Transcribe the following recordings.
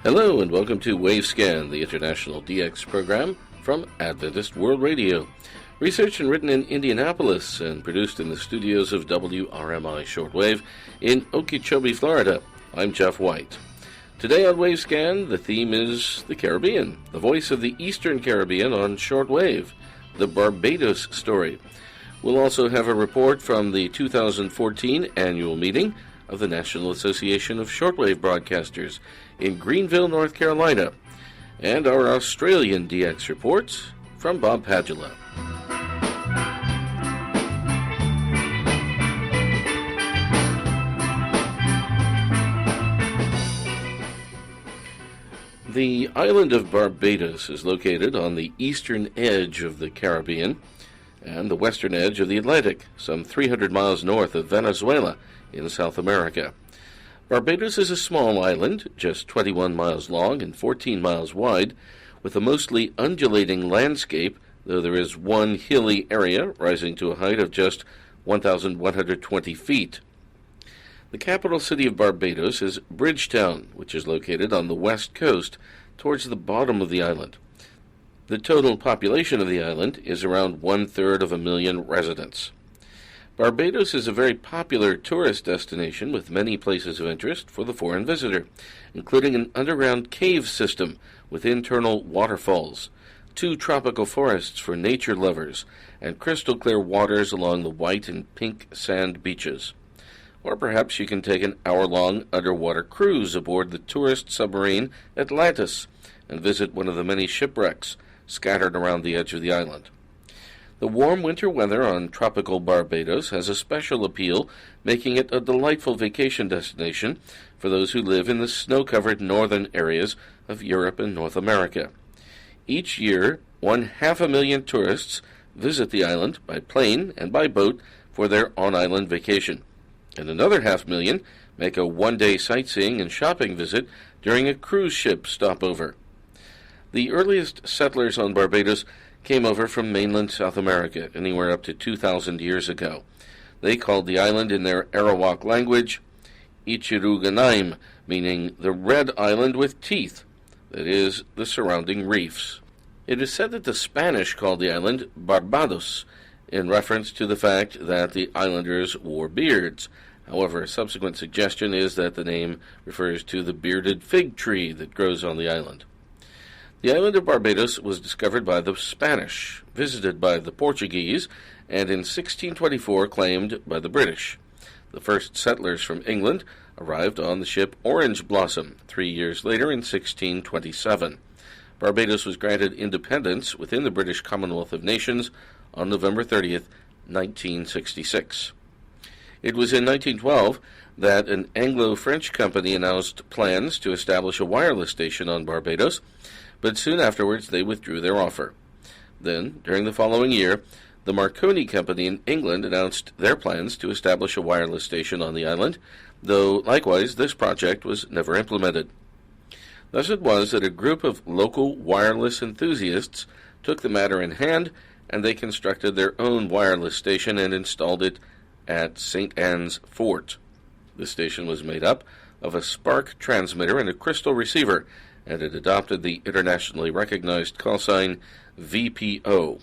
Hello and welcome to Wavescan, the international DX program from Adventist World Radio. Researched and written in Indianapolis and produced in the studios of WRMI Shortwave in Okeechobee, Florida. I'm Jeff White. Today on Wavescan, the theme is the Caribbean, the voice of the Eastern Caribbean on shortwave, the Barbados story. We'll also have a report from the 2014 annual meeting of the National Association of Shortwave Broadcasters in Greenville, North Carolina, and our Australian DX reports from Bob Padula. The island of Barbados is located on the eastern edge of the Caribbean and the western edge of the Atlantic, some 300 miles north of Venezuela in South America. Barbados is a small island, just 21 miles long and 14 miles wide, with a mostly undulating landscape, though there is one hilly area rising to a height of just 1,120 feet. The capital city of Barbados is Bridgetown, which is located on the west coast towards the bottom of the island. The total population of the island is around 1/3 residents. Barbados is a very popular tourist destination with many places of interest for the foreign visitor, including an underground cave system with internal waterfalls, 2 tropical forests for nature lovers, and crystal clear waters along the white and pink sand beaches. Or perhaps you can take an hour-long underwater cruise aboard the tourist submarine Atlantis and visit one of the many shipwrecks scattered around the edge of the island. The warm winter weather on tropical Barbados has a special appeal, making it a delightful vacation destination for those who live in the snow-covered northern areas of Europe and North America. Each year, 500,000 tourists visit the island by plane and by boat for their on-island vacation, and another 500,000 make a one-day sightseeing and shopping visit during a cruise ship stopover. The earliest settlers on Barbados came over from mainland South America, anywhere up to 2,000 years ago. They called the island in their Arawak language Ichiruganaim, meaning the red island with teeth, that is, the surrounding reefs. It is said that the Spanish called the island Barbados, in reference to the fact that the islanders wore beards. However, a subsequent suggestion is that the name refers to the bearded fig tree that grows on the island. The island of Barbados was discovered by the Spanish, visited by the Portuguese, and in 1624 claimed by the British. The first settlers from England arrived on the ship Orange Blossom 3 years later in 1627. Barbados was granted independence within the British Commonwealth of Nations on November 30th, 1966. It was in 1912 that an Anglo-French company announced plans to establish a wireless station on Barbados, but soon afterwards they withdrew their offer. Then, during the following year, the Marconi Company in England announced their plans to establish a wireless station on the island, though likewise this project was never implemented. Thus it was that a group of local wireless enthusiasts took the matter in hand, and they constructed their own wireless station and installed it at St. Anne's Fort. The station was made up of a spark transmitter and a crystal receiver, and it adopted the internationally recognized call sign VPO.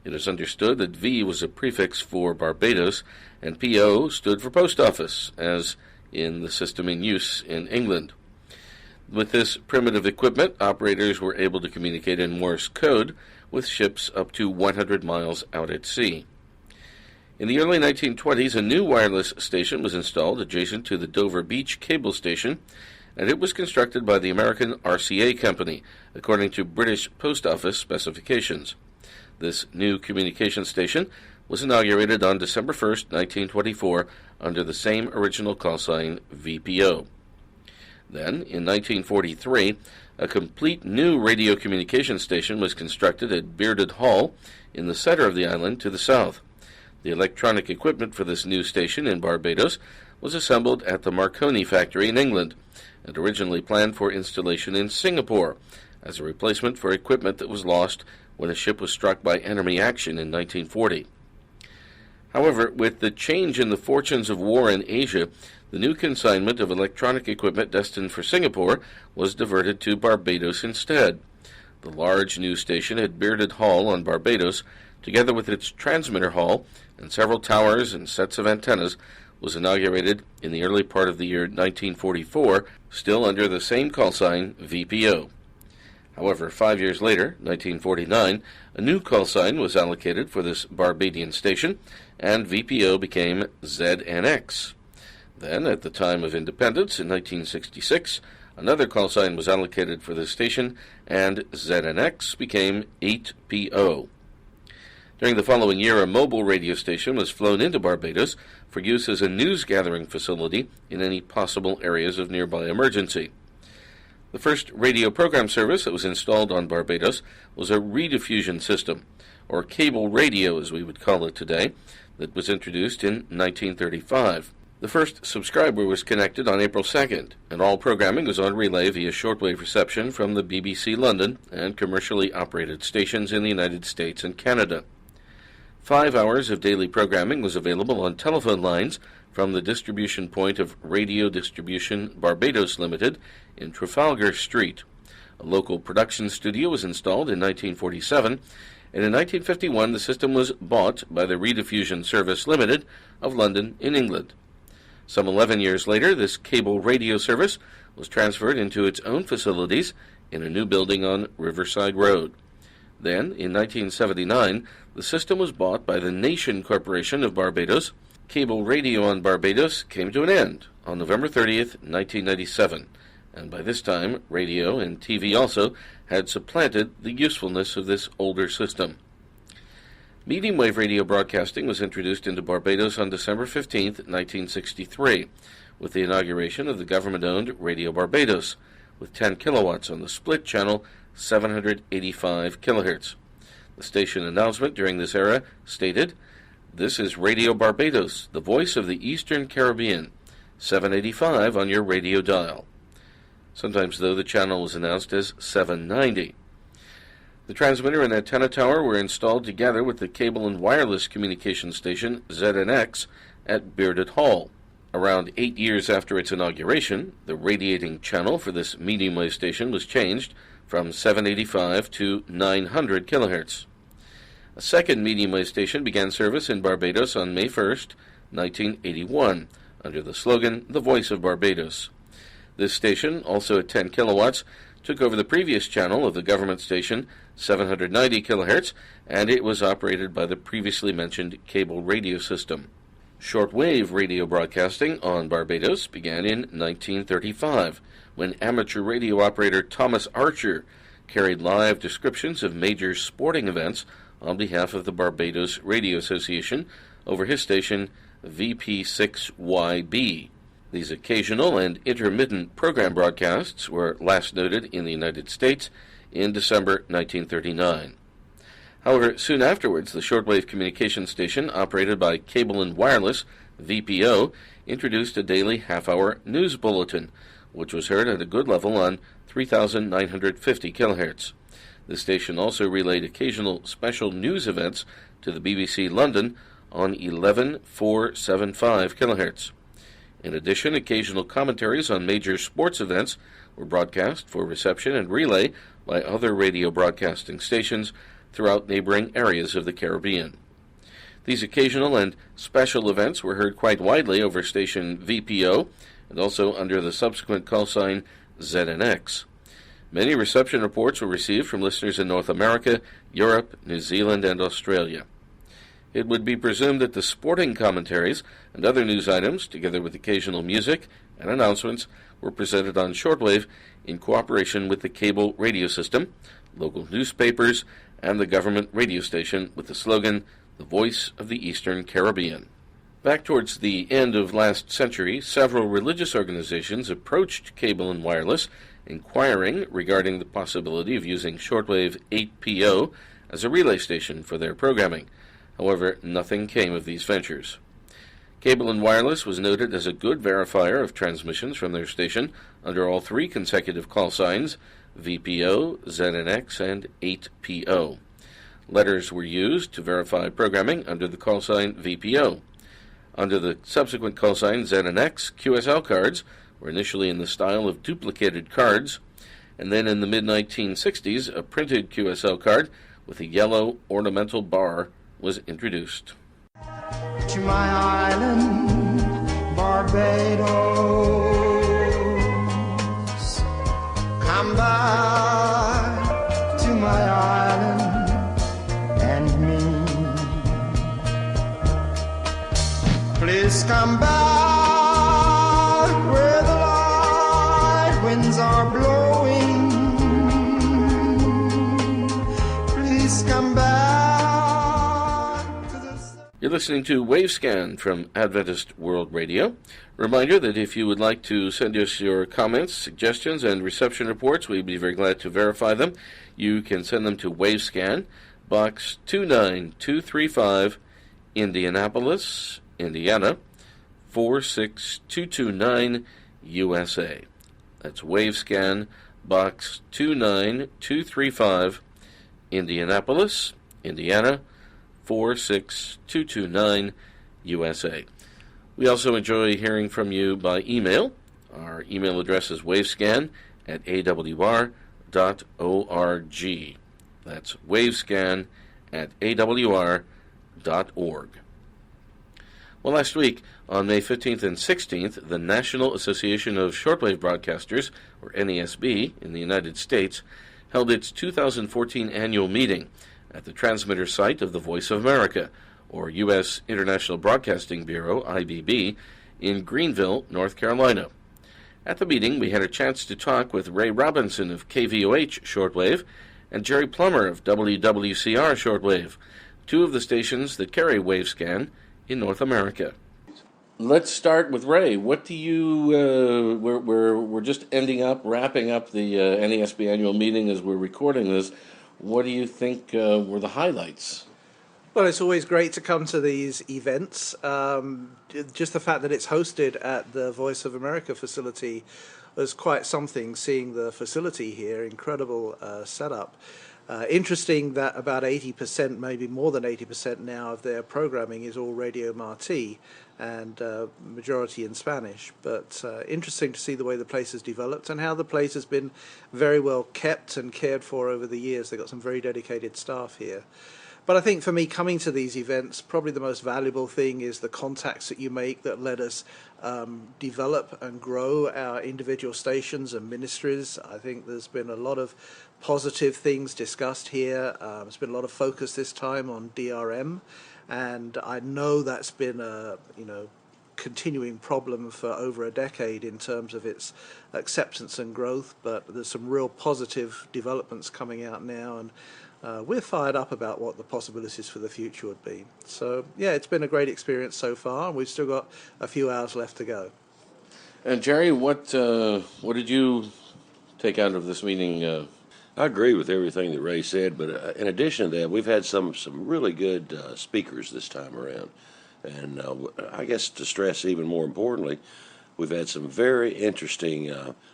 It is understood that V was a prefix for Barbados, and PO stood for Post Office, as in the system in use in England. With this primitive equipment, operators were able to communicate in Morse code with ships up to 100 miles out at sea. In the early 1920s, a new wireless station was installed adjacent to the Dover Beach cable station, and it was constructed by the American RCA Company, according to British Post Office specifications. This new communication station was inaugurated on December 1st, 1924, under the same original call sign VPO. Then, in 1943, a complete new radio communication station was constructed at Bearded Hall in the center of the island to the south. The electronic equipment for this new station in Barbados was assembled at the Marconi factory in England, and originally planned for installation in Singapore as a replacement for equipment that was lost when a ship was struck by enemy action in 1940. However, with the change in the fortunes of war in Asia, the new consignment of electronic equipment destined for Singapore was diverted to Barbados instead. The large new station at Bearded Hall on Barbados, together with its transmitter hall and several towers and sets of antennas, was inaugurated in the early part of the year 1944, still under the same call sign VPO. However, 5 years later, 1949, a new call sign was allocated for this Barbadian station, and VPO became ZNX. Then, at the time of independence in 1966, another call sign was allocated for this station, and ZNX became 8PO. During the following year, a mobile radio station was flown into Barbados for use as a news-gathering facility in any possible areas of nearby emergency. The first radio program service that was installed on Barbados was a rediffusion system, or cable radio as we would call it today, that was introduced in 1935. The first subscriber was connected on April 2nd, and all programming was on relay via shortwave reception from the BBC London and commercially operated stations in the United States and Canada. 5 hours of daily programming was available on telephone lines from the distribution point of Radio Distribution Barbados Limited in Trafalgar Street. A local production studio was installed in 1947, and in 1951 the system was bought by the Rediffusion Service Limited of London in England. Some 11 years later, this cable radio service was transferred into its own facilities in a new building on Riverside Road. Then, in 1979, the system was bought by the Nation Corporation of Barbados. Cable radio on Barbados came to an end on November 30th, 1997, and by this time, radio and TV also had supplanted the usefulness of this older system. Medium-wave radio broadcasting was introduced into Barbados on December 15th, 1963, with the inauguration of the government-owned Radio Barbados, with 10 kilowatts on the split channel 785 kilohertz. The station announcement during this era stated, "This is Radio Barbados, the voice of the Eastern Caribbean, 785 on your radio dial." Sometimes, though, the channel was announced as 790. The transmitter and antenna tower were installed together with the cable and wireless communication station ZNX at Bearded Hall. Around 8 years after its inauguration, the radiating channel for this medium-wave station was changed from 785 to 900 kilohertz. A second medium-wave station began service in Barbados on May 1st, 1981, under the slogan, "The Voice of Barbados." This station, also at 10 kilowatts, took over the previous channel of the government station, 790 kilohertz, and it was operated by the previously mentioned cable radio system. Shortwave radio broadcasting on Barbados began in 1935, when amateur radio operator Thomas Archer carried live descriptions of major sporting events on behalf of the Barbados Radio Association over his station VP6YB. These occasional and intermittent program broadcasts were last noted in the United States in December 1939. However, soon afterwards, the shortwave communication station operated by Cable and Wireless, VPO, introduced a daily half-hour news bulletin, which was heard at a good level on 3,950 kilohertz. The station also relayed occasional special news events to the BBC London on 11,475 kilohertz. In addition, occasional commentaries on major sports events were broadcast for reception and relay by other radio broadcasting stations throughout neighboring areas of the Caribbean. These occasional and special events were heard quite widely over station VPO and also under the subsequent call sign ZNX. Many reception reports were received from listeners in North America, Europe, New Zealand, and Australia. It would be presumed that the sporting commentaries and other news items, together with occasional music and announcements, were presented on shortwave in cooperation with the cable radio system, local newspapers, and the government radio station with the slogan, "The Voice of the Eastern Caribbean." Back towards the end of last century, several religious organizations approached Cable and Wireless, inquiring regarding the possibility of using shortwave 8PO as a relay station for their programming. However, nothing came of these ventures. Cable and Wireless was noted as a good verifier of transmissions from their station under all three consecutive call signs, VPO, ZNX, and 8PO. Letters were used to verify programming under the call sign VPO. Under the subsequent call sign ZNX, QSL cards were initially in the style of duplicated cards, and then in the mid-1960s, a printed QSL card with a yellow ornamental bar was introduced. To my island, Barbados, come back to my island and me. Please come back where the light winds are blowing. Please come back. You're listening to Wavescan from Adventist World Radio. Reminder that if you would like to send us your comments, suggestions, and reception reports, we'd be very glad to verify them. You can send them to Wavescan, Box 29235, Indianapolis, Indiana, 46229, USA. That's Wavescan, Box 29235, Indianapolis, Indiana, 46229, USA. We also enjoy hearing from you by email. Our email address is wavescan@awr.org. That's wavescan@awr.org. Well, last week, on May 15th and 16th, the National Association of Shortwave Broadcasters, or NASB, in the United States, held its 2014 annual meeting at the transmitter site of the Voice of America, or U.S. International Broadcasting Bureau, IBB, in Greenville, North Carolina. At the meeting, we had a chance to talk with Ray Robinson of KVOH Shortwave and Jerry Plummer of WWCR Shortwave, two of the stations that carry Wavescan in North America. Let's start with Ray. What do you, we're just wrapping up the NASB annual meeting as we're recording this. What do you think were the highlights? Well, it's always great to come to these events. Just the fact that it's hosted at the Voice of America facility was quite something, seeing the facility here. Incredible setup. Interesting that about 80%, maybe more than 80% now of their programming is all Radio Marti and majority in Spanish. But interesting to see the way the place has developed and how the place has been very well kept and cared for over the years. They've got some very dedicated staff here. But I think for me, coming to these events, probably the most valuable thing is the contacts that you make that let us develop and grow our individual stations and ministries. I think there's been a lot of positive things discussed here. There's been a lot of focus this time on DRM, and I know that's been a continuing problem for over a decade in terms of its acceptance and growth. But there's some real positive developments coming out now, and we're fired up about what the possibilities for the future would be. So, yeah, it's been a great experience so far, and we've still got a few hours left to go. And Jerry, what did you take out of this meeting? I agree with everything that Ray said, but in addition to that, we've had some really good speakers this time around. And I guess to stress even more importantly, we've had some very interesting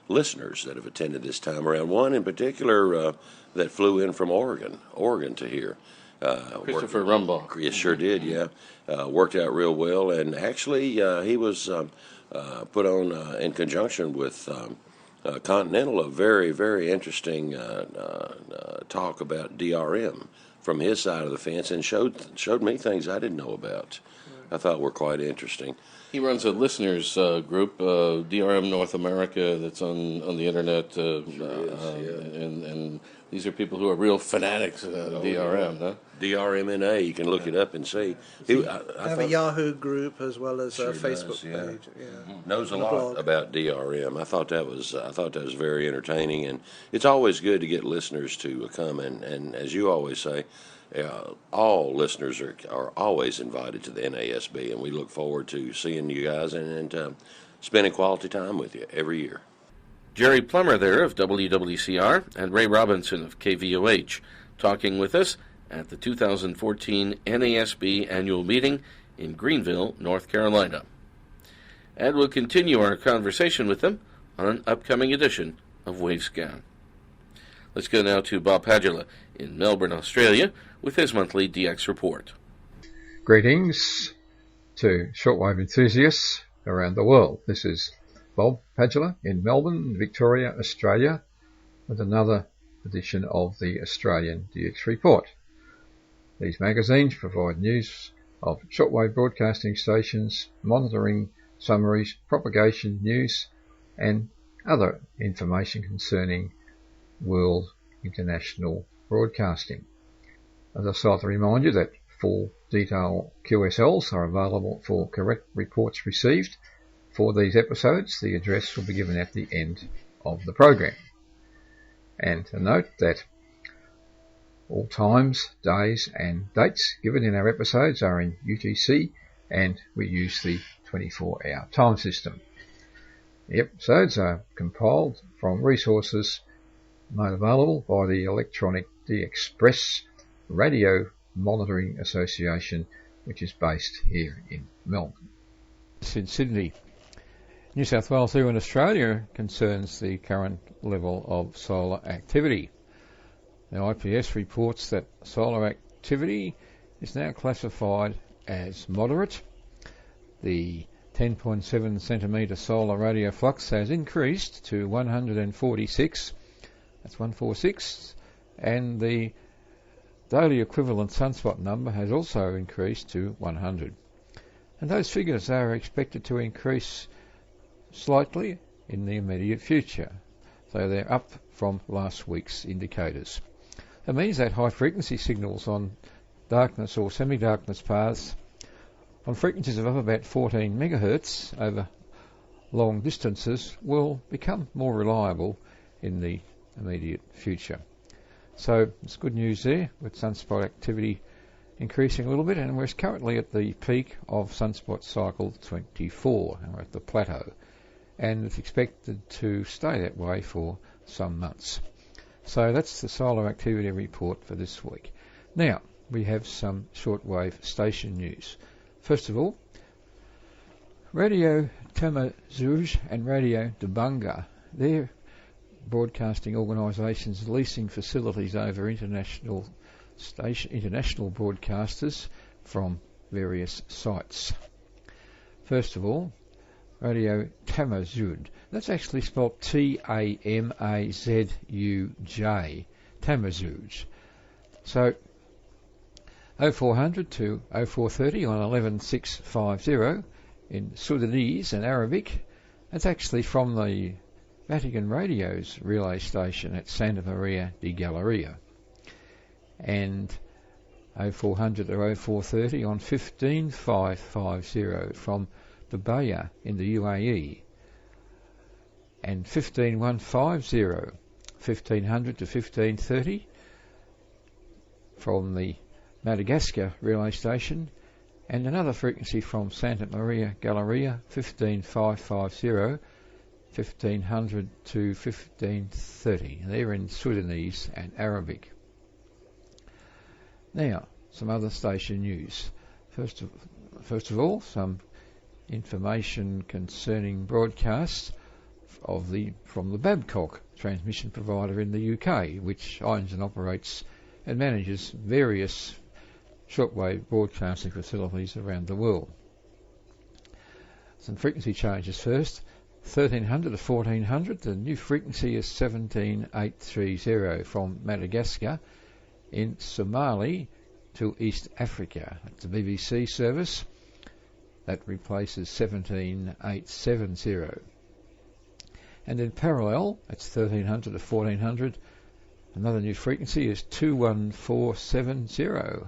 listeners that have attended this time around. One in particular that flew in from Oregon to here. Christopher Rumbaugh. Yes, sure did, yeah. Worked out real well. And actually, he was put on in conjunction with Continental, a very, very interesting talk about DRM from his side of the fence, and showed me things I didn't know about. I thought were quite interesting. He runs a listeners group, DRM North America, that's on the internet, and these are people who are real fanatics of DRM, huh? DRMNA, you can look it up and see. I have a Yahoo group as well as a Facebook page. Yeah. Knows a lot about DRM. I thought that was very entertaining, and it's always good to get listeners to come and as you always say, all listeners are always invited to the NASB, and we look forward to seeing you guys and spending quality time with you every year. Jerry Plummer there of WWCR and Ray Robinson of KVOH talking with us at the 2014 NASB annual meeting in Greenville, North Carolina. And we'll continue our conversation with them on an upcoming edition of Wavescan. Let's go now to Bob Padula in Melbourne, Australia, with his monthly DX report. Greetings. to shortwave enthusiasts around the world. This is Bob Padula in Melbourne, Victoria, Australia, with another edition of the Australian DX Report. These magazines provide news of shortwave broadcasting stations, monitoring summaries, propagation news, and other information concerning world international broadcasting. As I like to remind you that full detailed QSLs are available for correct reports received for these episodes. The address will be given at the end of the program. And a note that all times, days and dates given in our episodes are in UTC, and we use the 24-hour time system. The episodes are compiled from resources made available by the Electronic DXpress Radio Monitoring Association, which is based here in Melbourne. In Sydney, New South Wales here in Australia concerns the current level of solar activity. The IPS reports that solar activity is now classified as moderate. The 10.7 centimetre solar radio flux has increased to 146, that's 146, and the daily equivalent sunspot number has also increased to 100. And those figures are expected to increase slightly in the immediate future, so they're up from last week's indicators. It means that high frequency signals on darkness or semi-darkness paths on frequencies of up about 14 megahertz over long distances will become more reliable in the immediate future. So it's good news there with sunspot activity increasing a little bit, and we're currently at the peak of sunspot cycle 24, and we're at the plateau, and it's expected to stay that way for some months. So that's the solar activity report for this week. Now, we have some shortwave station news. First of all, Radio Tamazuj and Radio Debunga, they're broadcasting organisations leasing facilities over international broadcasters from various sites. First of all, Radio Tamazuj. That's actually spelled T-A-M-A-Z-U-J, Tamazuj. So 0400 to 0430 on 11650 in Sudanese and Arabic. That's actually from the Vatican Radio's relay station at Santa Maria di Galleria. And 0400 to 0430 on 15550 from Dubai in the UAE. And 15150, 1500 to 1530 from the Madagascar relay station, and another frequency from Santa Maria Galleria, 15550, 1500 to 1530. They're in Sudanese and Arabic. Now, some other station news. First of all, some information concerning broadcasts from the Babcock transmission provider in the UK, which owns and operates and manages various shortwave broadcasting facilities around the world. Some frequency changes first. 1300 to 1400, the new frequency is 17830 from Madagascar in Somali to East Africa. That's a BBC service. That replaces 17870. And in parallel, that's 1300 to 1400, another new frequency is 21470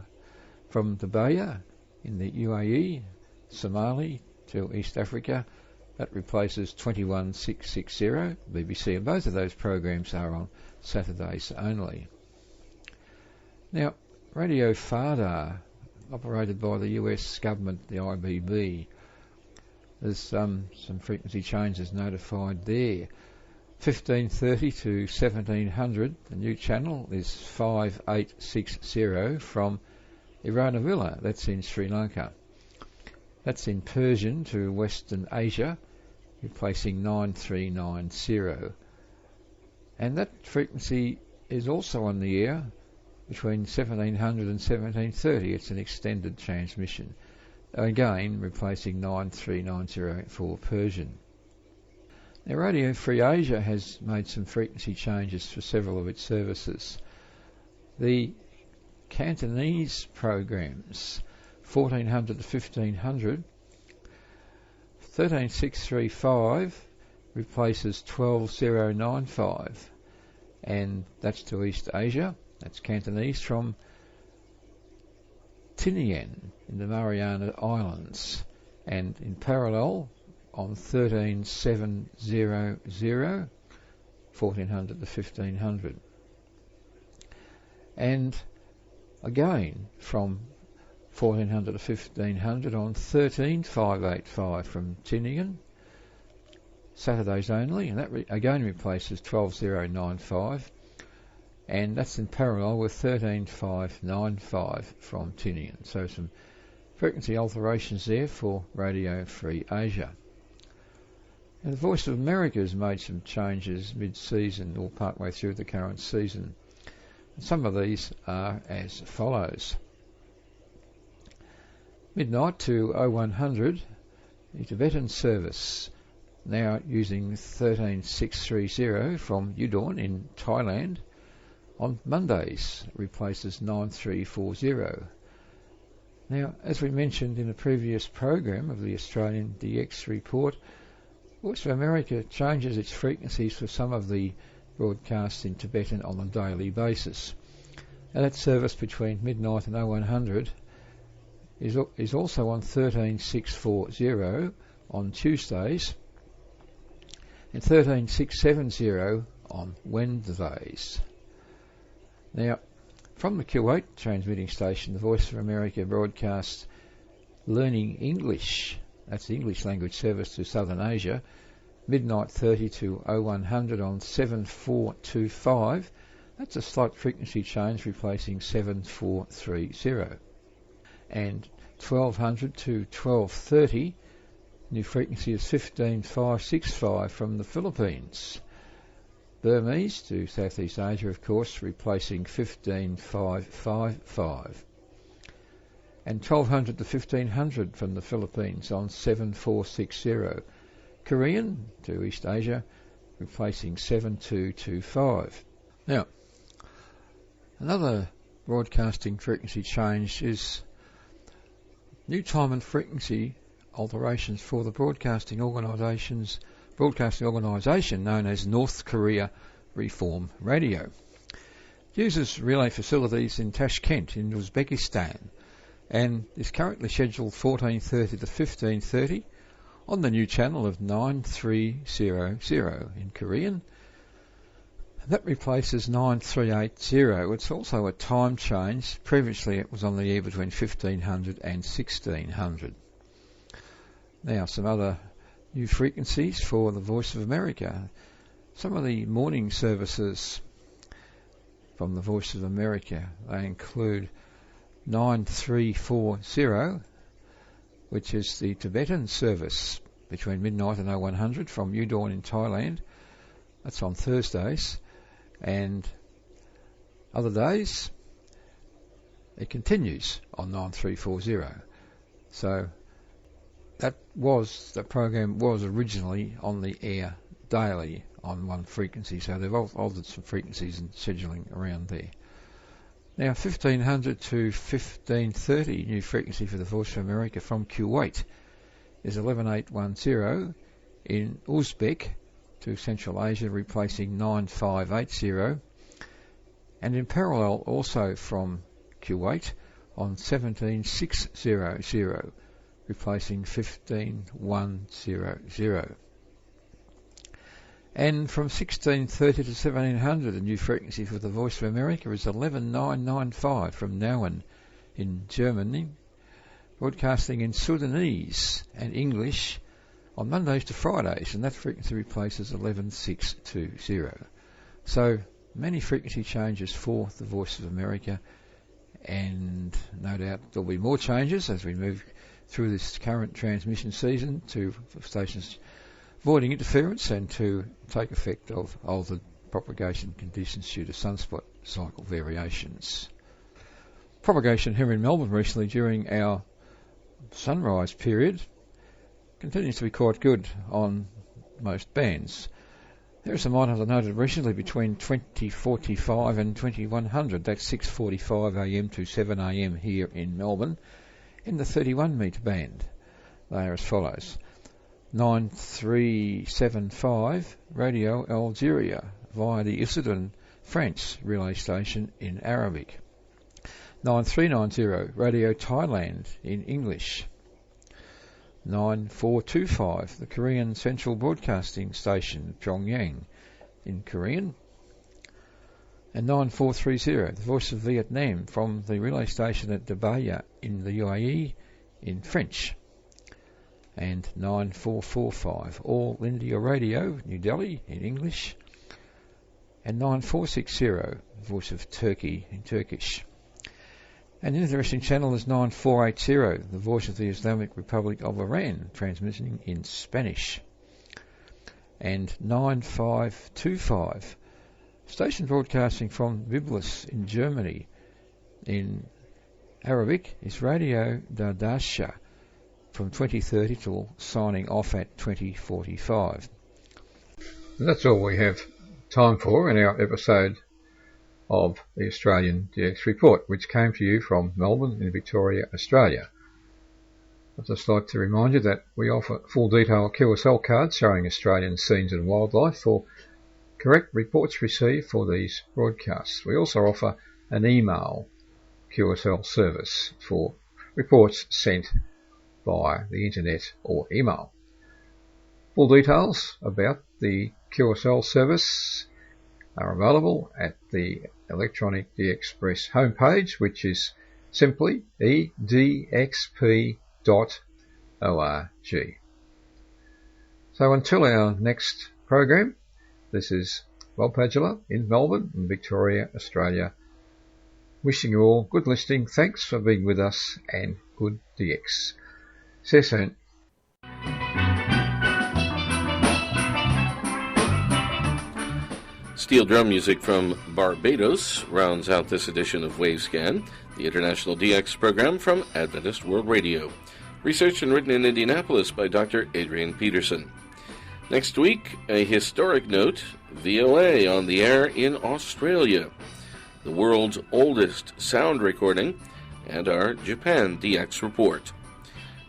from Dubai in the UAE, Somali to East Africa. That replaces 21660 BBC, and both of those programs are on Saturdays only. Now, Radio Farda, operated by the US government, the IBB, there's some frequency changes notified there. 1530 to 1700, the new channel is 5860 from Iranavilla, that's in Sri Lanka. That's in Persian to Western Asia, replacing 9390. And that frequency is also on the air between 1700 and 1730. It's an extended transmission. again replacing 9390 for Persian. Now, Radio Free Asia has made some frequency changes for several of its services. The Cantonese programs 1400 to 1500, 13635 replaces 12095, and that's to East Asia. That's Cantonese from Tinian in the Mariana Islands, and in parallel on 13700, 1400 to 1500. And again from 1400 to 1500 on 13585 from Tinian, Saturdays only, and that again replaces 12095, and that's in parallel with 13595 from Tinian. So some frequency alterations there for Radio Free Asia. And the Voice of America has made some changes mid-season or partway through the current season. And some of these are as follows. Midnight to 0100, the Tibetan service, now using 13630 from Udon in Thailand. On Mondays, replaces 9340. Now, as we mentioned in a previous program of the Australian DX report, Voice of America changes its frequencies for some of the broadcasts in Tibetan on a daily basis. And that service between midnight and 0100 is also on 13640 on Tuesdays and 13670 on Wednesdays. Now, from the Kuwait transmitting station, the Voice of America broadcasts Learning English. That's the English language service to Southern Asia, midnight 30 to 0100 on 7425. That's a slight frequency change, replacing 7430. And 1200 to 1230, new frequency is 15565 from the Philippines. Burmese to Southeast Asia, of course, replacing 15555. And 1200 to 1500 from the Philippines on 7460. Korean to East Asia, replacing 7225. Now, another broadcasting frequency change is new time and frequency alterations for the broadcasting organisation known as North Korea Reform Radio. It uses relay facilities in Tashkent in Uzbekistan and is currently scheduled 1430 to 1530 on the new channel of 9300 in Korean. That replaces 9380. It's also a time change. Previously it was on the air between 1500 and 1600. Now some other new frequencies for the Voice of America. Some of the morning services from the Voice of America, they include 9340, which is the Tibetan service between midnight and 0100 from Udon in Thailand. That's on Thursdays, and other days it continues on 9340. So that program was originally on the air daily on one frequency, so they've altered some frequencies and scheduling around there. Now 1500 to 1530, new frequency for the Voice of America from Kuwait is 11810 in Uzbek to Central Asia, replacing 9580, and in parallel also from Kuwait on 17600, replacing 15100. And from 1630 to 1700, a new frequency for the Voice of America is 11995 from Nauen in Germany, broadcasting in Sudanese and English on Mondays to Fridays, and that frequency replaces 11620. So many frequency changes for the Voice of America, and no doubt there'll be more changes as we move through this current transmission season to stations avoiding interference and to take effect of altered propagation conditions due to sunspot cycle variations. Propagation here in Melbourne recently during our sunrise period continues to be quite good on most bands. There are some items I noted recently between 2045 and 2100. That's 6:45 a.m. to 7 a.m. here in Melbourne in the 31 metre band. They are as follows: 9375 Radio Algeria via the Issoudun, France relay station in Arabic. 9390 Radio Thailand in English. 9425 the Korean Central Broadcasting Station, Pyongyang, in Korean. And 9430 the Voice of Vietnam from the relay station at Dabaya in the UAE in French. And 9445 All India Radio, New Delhi in English. And 9460 Voice of Turkey in Turkish. An interesting channel is 9480, the Voice of the Islamic Republic of Iran, transmitting in Spanish. And 9525, station broadcasting from Biblis in Germany in Arabic is Radio Dardasha from 2030 till signing off at 2045. And that's all we have time for in our episode of the Australian DX Report, which came to you from Melbourne in Victoria, Australia. I'd just like to remind you that we offer full detail QSL cards showing Australian scenes and wildlife for correct reports received for these broadcasts. We also offer an email QSL service for reports sent via the internet or email. Full details about the QSL service are available at the Electronic DXpress homepage, which is simply edxp.org. So until our next program, this is Bob Padula in Melbourne in Victoria, Australia, wishing you all good listening. Thanks for being with us and good DX. See you soon. Steel drum music from Barbados rounds out this edition of Wavescan, the international DX program from Adventist World Radio. Researched and written in Indianapolis by Dr. Adrian Peterson. Next week, a historic note, VOA on the air in Australia, the world's oldest sound recording, and our Japan DX report.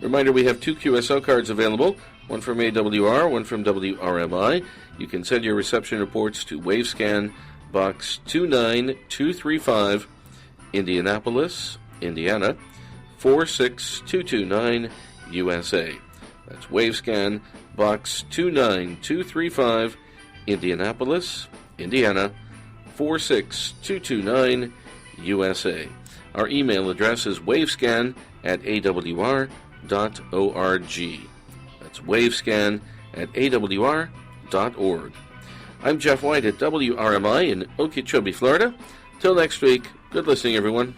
Reminder, we have 2 QSO cards available, one from AWR, one from WRMI. You can send your reception reports to Wavescan, Box 29235, Indianapolis, Indiana, 46229, USA. That's Wavescan, Box 29235, Indianapolis, Indiana, 46229, USA. Our email address is wavescan@awr.org. That's wavescan@awr.org. I'm Jeff White at WRMI in Okeechobee, Florida. Till next week, good listening, everyone.